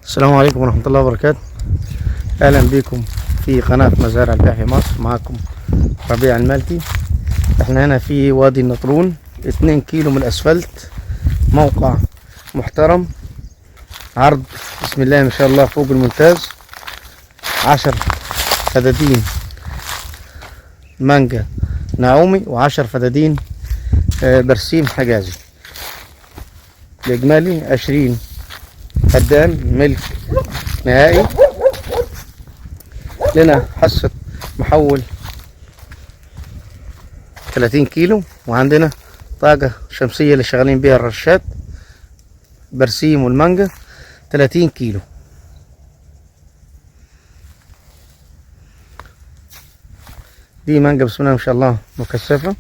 السلام عليكم ورحمة الله وبركاته. أهلا بكم في قناة مزارع الباحي مصر. معكم ربيع المالكي. احنا هنا في وادي النطرون 2 كيلو من الأسفلت، موقع محترم، عرض بسم الله ما شاء الله فوق الممتاز. 10 فدادين مانجا نعومي و10 فدادين برسيم حجازي، الإجمالي 20 فدان ملك نهائي. لنا حصة محول 30 كيلو، وعندنا طاقة شمسية اللي شغالين بيها الرشات برسيم والمانجا 30 كيلو. دي مانجا بسم الله ما شاء الله مكثفة،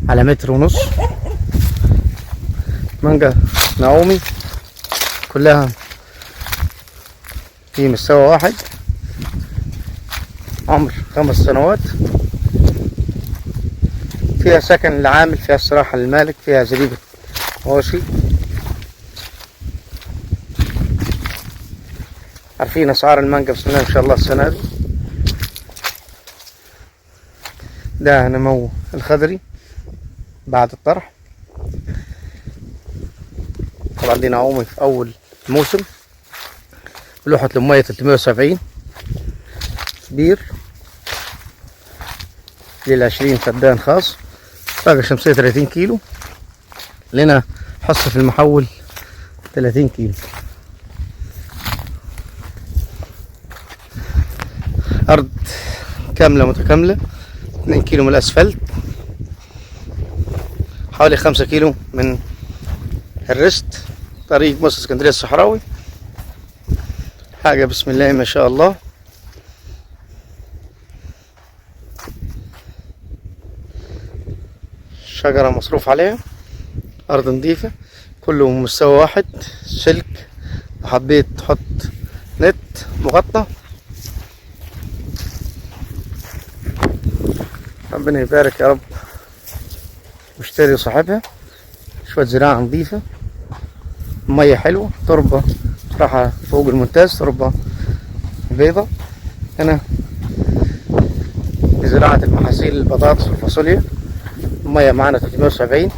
على 1.5 متر. مانجا نعومي كلها في مستوى واحد، عمر 5 سنوات، فيها سكن للعامل، فيها استراحة للمالك، فيها زريبة مواشي. عارفين اسعار المانجا بسم الله ما شاء الله السنة دي. ده نمو الخضري بعد الطرح. طبعا دي نعومي في اول موسم، لوحة المية 370 بير لل20 فدان خاص، طاقة شمسية 30 كيلو. لنا حصة في المحول 30 كيلو. أرض كاملة متكاملة، 2 كيلو من الأسفلت، حوالي 5 كيلو من الرست، طريق مصر اسكندرية الصحراوي. حاجة بسم الله ما شاء الله. شجرة مصروف عليها، أرض نظيفة، كله مستوى واحد، سلك. لو حبيت تحط نت مغطى. ربنا يبارك يا رب واشتري صاحبها. شوية زراعة نظيفة، مية حلوة، تربة صراحة فوق الممتاز، تربة بيضة. هنا لزراعة المحاصيل البطاطس والفاصوليا، المية معانا 370.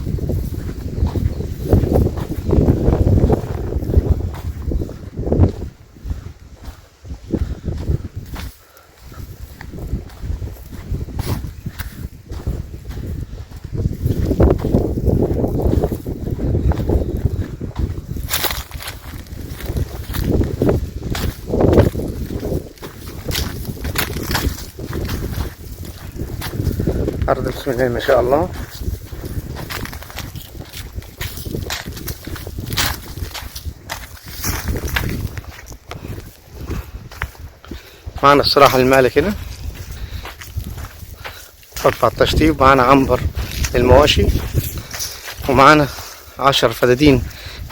أرض بسم الله ما شاء الله. معنا الصراحة المالك هنا، قطع التشطيب، معنا عنبر للمواشي، ومعنا 10 فدادين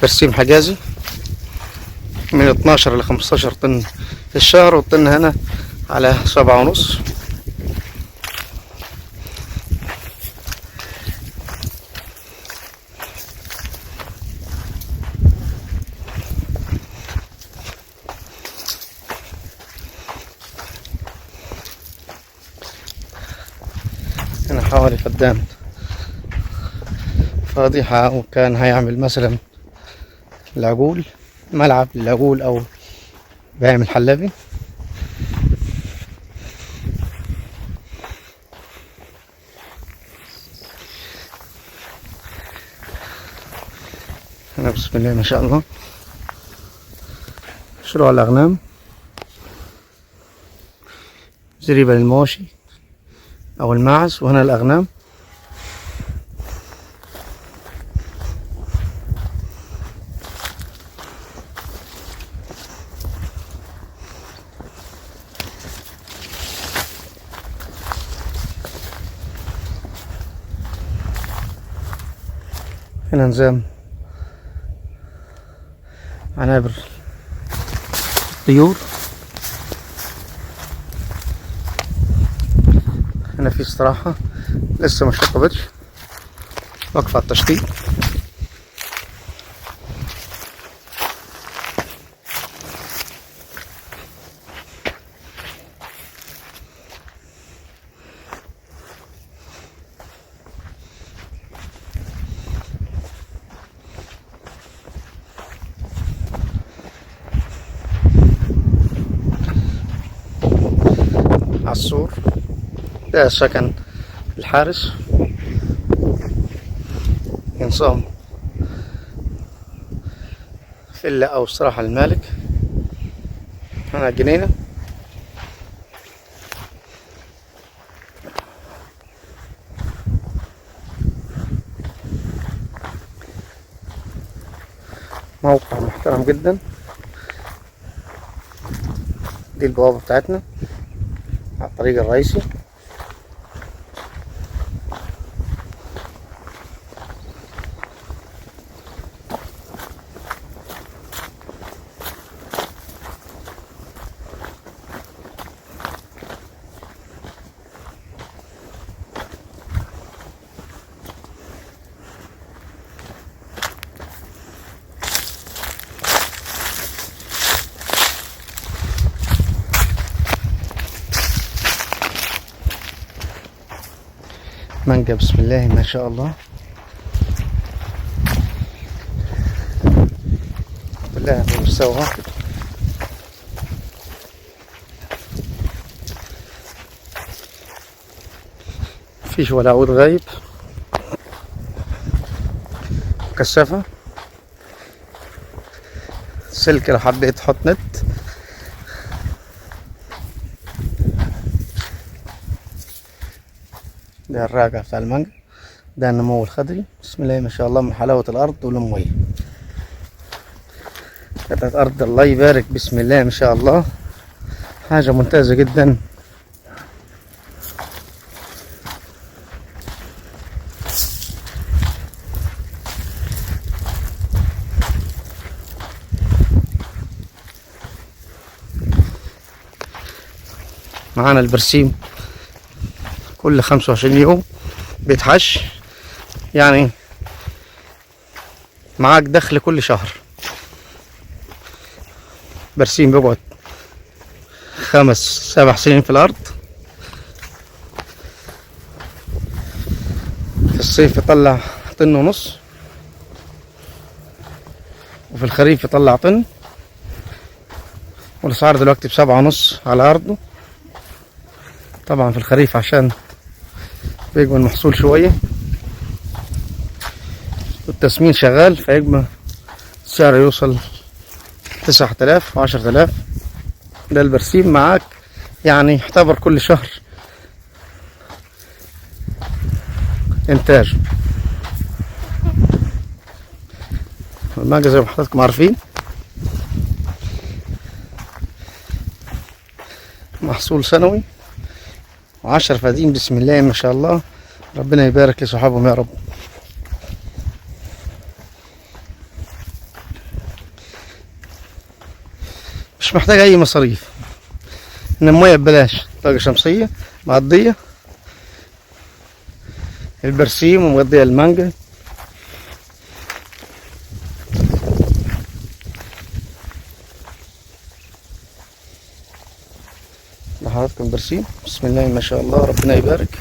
برسيم حجازي من 12 ل 15 طن في الشهر، والطن هنا على 7.5. هنا حوالي فدان فاضي، وكان هيعمل مثلا العجول، ملعب للعجول او بيعمل حلبي. هنا بسم الله ما شاء الله مشروع الأغنام، زريبة للمواشي أو الماعز، وهنا الأغنام. هنا نظام عنابر الطيور. هنا في استراحة لسه ما اشتغلتش، واقفة على التشطيب. عالسور ده سكن الحارس، ينصام فيلا أو استراحة المالك. هنا جنينة، موقع محترم جدا. دي البوابة بتاعتنا على الطريق الرئيسي. مانجا بسم الله ما شاء الله، كلها بمستوى واحد. مفيش ولا عود غايب. كثافة سلك لو حبيت تحط نت. ده الراجع بتاع المانجا، ده النمو الخضري بسم الله ما شاء الله من حلاوة الأرض والمية. قطعة أرض الله يبارك بسم الله ما شاء الله، حاجة ممتازة جدا. معانا البرسيم كل 25 يوم بيتحش، يعني معاك دخل كل شهر. برسيم بيقعد 5-7 سنين في الأرض، في الصيف يطلع 1.5 طن، وفي الخريف يطلع 1 طن. والأسعار دلوقتي ب7.5 على أرضه. طبعا في الخريف عشان بيجمع المحصول شوية والتسمين شغال، فيجمع السعر يوصل 9000 و10000. ده البرسيم معاك، يعني يعتبر كل شهر انتاج. المانجا زي ما حضراتكم عارفين محصول سنوي، و10 فدين بسم الله ما شاء الله. ربنا يبارك لصحابهم يا رب. مش محتاج اي مصاريف، ان المية ببلاش، طاقة شمسية مغطية البرسيم ومغطية المانجا. لحضراتكم برسيم بسم الله ما شاء الله، ربنا يبارك.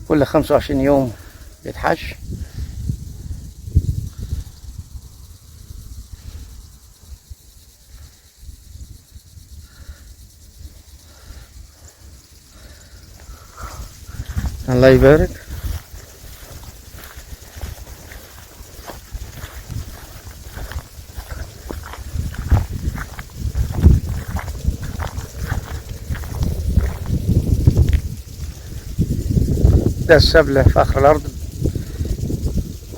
كل 25 يوم بيتحش. الله يبارك. ده السبلة في آخر الأرض،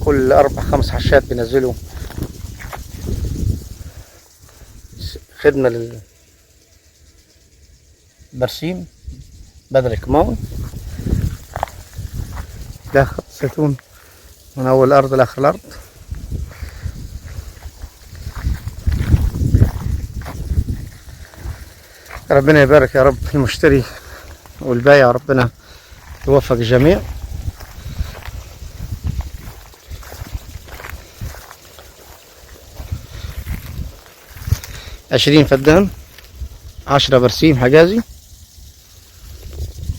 كل 4-5 حشات بينزلوا خدمة للبرسيم بدل الكمون. ده خط الزيتون من أول الأرض لآخر الأرض. ربنا يبارك يا رب المشتري والبايع، ربنا يوفق الجميع. عشرين فدان، 10 برسيم حجازي،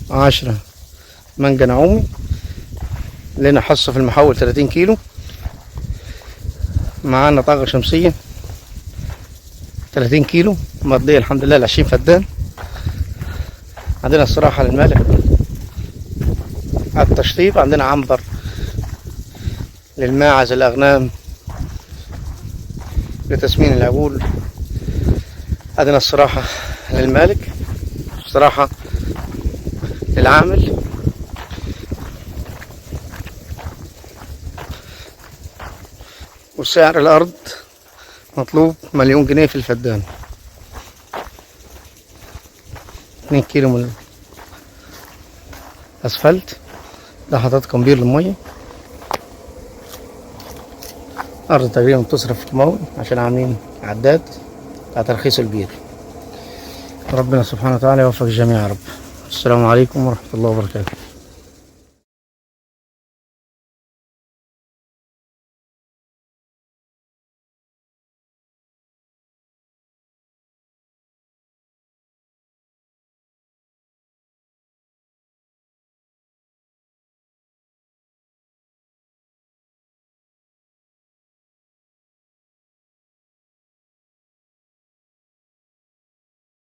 10 مانجا نعومي، لنا حصة في المحول 30 كيلو، معانا طاقة شمسية 30 كيلو مرضية الحمد لله. 20 فدان. عندنا الصراحة للمالح على التشطيب، عندنا عنبر للماعز الأغنام لتسمين العجول، عندنا الصراحة للمالك، الصراحة للعامل. وسعر الأرض مطلوب 1,000,000 جنيه في الفدان. 2 كيلو من الأسفلت، ده حاطط بير للمية. أرض تقريبا بتصرف في المول عشان عاملين عداد بتاع ترخيص البير. ربنا سبحانه وتعالى يوفق الجميع يا رب. السلام عليكم ورحمة الله وبركاته.